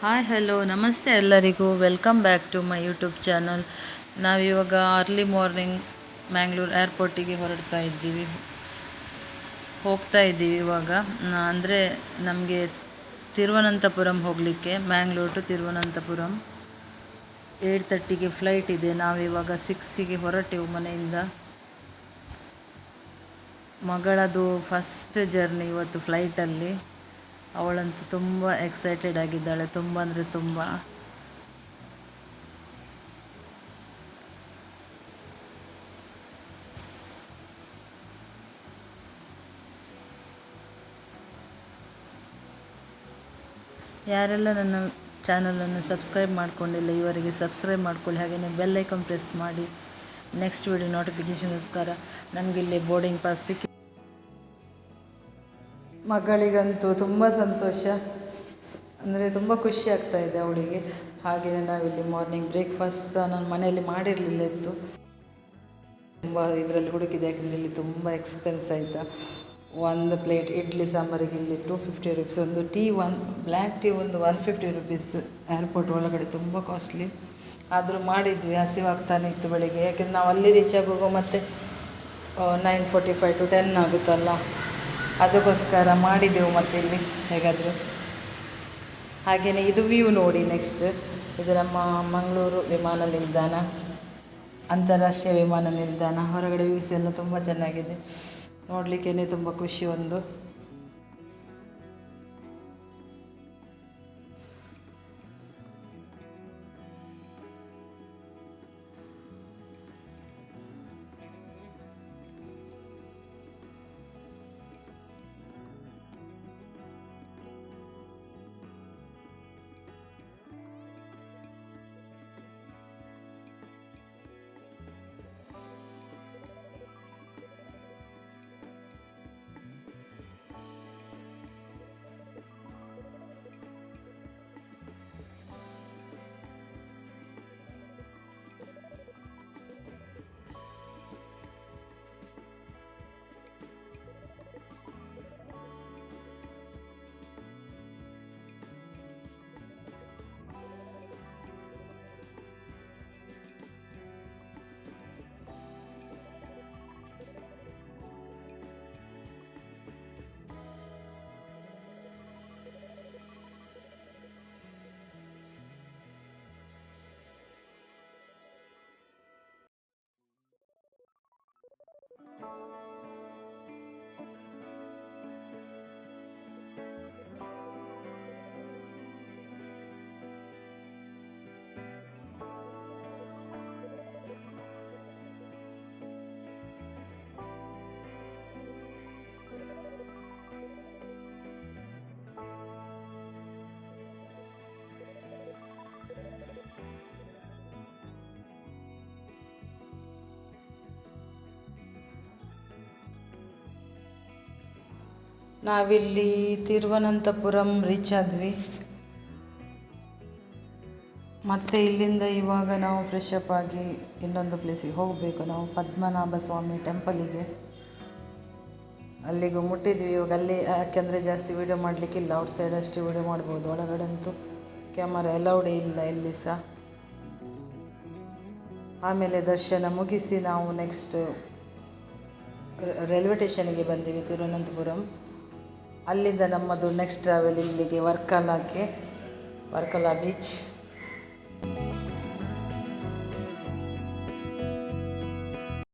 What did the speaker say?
Hi hello ನಮಸ್ತೆ ಎಲ್ಲರಿಗೂ welcome back to my YouTube channel. ನಾವಿವಾಗ ಅರ್ಲಿ ಮಾರ್ನಿಂಗ್ ಮ್ಯಾಂಗ್ಳೂರು ಏರ್ಪೋರ್ಟಿಗೆ ಹೋಗ್ತಾ ಇದ್ದೀವಿ ಇವಾಗ. ಅಂದರೆ ನಮಗೆ ತಿರುವನಂತಪುರಂ ಹೋಗಲಿಕ್ಕೆ, ಮ್ಯಾಂಗ್ಳೂರು ಟು ತಿರುವನಂತಪುರಂ 8:30ಗೆ ಫ್ಲೈಟ್ ಇದೆ. ನಾವಿವಾಗ 6ಗೆ ಹೊರಟೆವು ಮನೆಯಿಂದ. ಮಗಳದು ಫಸ್ಟ್ ಜರ್ನಿ ಇವತ್ತು ಫ್ಲೈಟಲ್ಲಿ. ಅವಳಂತೂ ತುಂಬ ಎಕ್ಸೈಟೆಡ್ ಆಗಿದ್ದಾಳೆ, ತುಂಬ ಅಂದರೆ ತುಂಬ. ಯಾರೆಲ್ಲ ನನ್ನ ಚಾನಲನ್ನು ಸಬ್ಸ್ಕ್ರೈಬ್ ಮಾಡ್ಕೊಂಡಿಲ್ಲ ಇವರಿಗೆ ಸಬ್ಸ್ಕ್ರೈಬ್ ಮಾಡ್ಕೊಳ್ಳಿ, ಹಾಗೆಯೇ ಬೆಲ್ ಐಕಾನ್ ಪ್ರೆಸ್ ಮಾಡಿ ನೆಕ್ಸ್ಟ್ ವಿಡಿಯೋ ನೋಟಿಫಿಕೇಷನ್ಗೋಸ್ಕರ. ನಮಗಿಲ್ಲಿ ಬೋರ್ಡಿಂಗ್ ಪಾಸ್ ಸಿಕ್ಕಿ, ಮಗಳಿಗಂತೂ ತುಂಬ ಸಂತೋಷ, ಅಂದರೆ ತುಂಬ ಖುಷಿ ಆಗ್ತಾ ಇದೆ ಅವಳಿಗೆ. ಹಾಗೆಯೇ ನಾವಿಲ್ಲಿ ಮಾರ್ನಿಂಗ್ ಬ್ರೇಕ್ಫಾಸ್ಟ್ ಸಹ ನಾನು ಮನೆಯಲ್ಲಿ ಮಾಡಿರಲಿಲ್ಲ ಇತ್ತು. ತುಂಬ ಇದರಲ್ಲಿ ಹುಡುಕಿದೆ, ಯಾಕೆಂದರೆ ಇಲ್ಲಿ ತುಂಬ ಎಕ್ಸ್ಪೆನ್ಸ್ ಆಯಿತಾ. ಒಂದು ಪ್ಲೇಟ್ ಇಡ್ಲಿ ಸಾಂಬಾರಿಗೆ ಇಲ್ಲಿ 250 ರುಪೀಸ್, ಒಂದು ಟೀ, ಬ್ಲ್ಯಾಕ್ ಟೀ ಒಂದು 150 ರುಪೀಸ್. ಏರ್ಪೋರ್ಟ್ ಒಳಗಡೆ ತುಂಬ ಕಾಸ್ಟ್ಲಿ. ಆದರೂ ಮಾಡಿದ್ವಿ, ಹಸಿವಾಗ್ತಾನೆ ಇತ್ತು ಬೆಳಿಗ್ಗೆ, ಯಾಕೆಂದರೆ ನಾವು ಅಲ್ಲಿ ರೀಚ್ ಆಗುವಾಗ ಮತ್ತೆ 9:45 to 10 ಆಗುತ್ತಲ್ಲ, ಅದಕ್ಕೋಸ್ಕರ ಮಾಡಿದೆವು ಮತ್ತೆ ಇಲ್ಲಿ ಹೇಗಾದರೂ. ಹಾಗೆಯೇ ಇದು ವ್ಯೂ ನೋಡಿ. ನೆಕ್ಸ್ಟ್ ಇದು ನಮ್ಮ ಮಂಗಳೂರು ವಿಮಾನ ನಿಲ್ದಾಣ, ಅಂತಾರಾಷ್ಟ್ರೀಯ ವಿಮಾನ ನಿಲ್ದಾಣ. ಹೊರಗಡೆ ವ್ಯೂಸ್ ಎಲ್ಲ ತುಂಬ ಚೆನ್ನಾಗಿದೆ, ನೋಡಲಿಕ್ಕೇ ತುಂಬ ಖುಷಿ ಒಂದು. ನಾವಿಲ್ಲಿ ತಿರುವನಂತಪುರಂ ರೀಚ್ ಆದ್ವಿ. ಮತ್ತು ಇಲ್ಲಿಂದ ಇವಾಗ ನಾವು ಫ್ರೆಶ್ ಅಪ್ ಆಗಿ ಇನ್ನೊಂದು ಪ್ಲೇಸಿಗೆ ಹೋಗಬೇಕು, ನಾವು ಪದ್ಮನಾಭ ಸ್ವಾಮಿ ಟೆಂಪಲಿಗೆ. ಅಲ್ಲಿಗೂ ಮುಟ್ಟಿದ್ವಿ ಇವಾಗ. ಅಲ್ಲಿ ಯಾಕೆಂದರೆ ಜಾಸ್ತಿ ವೀಡಿಯೋ ಮಾಡಲಿಕ್ಕಿಲ್ಲ, ಔಟ್ ಸೈಡ್ ಅಷ್ಟೇ ವೀಡಿಯೋ ಮಾಡ್ಬೋದು, ಒಳಗಡೆ ಅಂತೂ ಕ್ಯಾಮರಾ ಅಲೌಡೇ ಇಲ್ಲ ಎಲ್ಲಿ ಸಹ. ಆಮೇಲೆ ದರ್ಶನ ಮುಗಿಸಿ ನಾವು ನೆಕ್ಸ್ಟ್ ರೈಲ್ವೆ ಸ್ಟೇಷನಿಗೆ ಬಂದೀವಿ, ತಿರುವನಂತಪುರಂ. ಅಲ್ಲಿಂದ ನಮ್ಮದು ನೆಕ್ಸ್ಟ್ ಟ್ರಾವೆಲ್ ಇಲ್ಲಿಗೆ ವರ್ಕಲಾ ಬೀಚ್.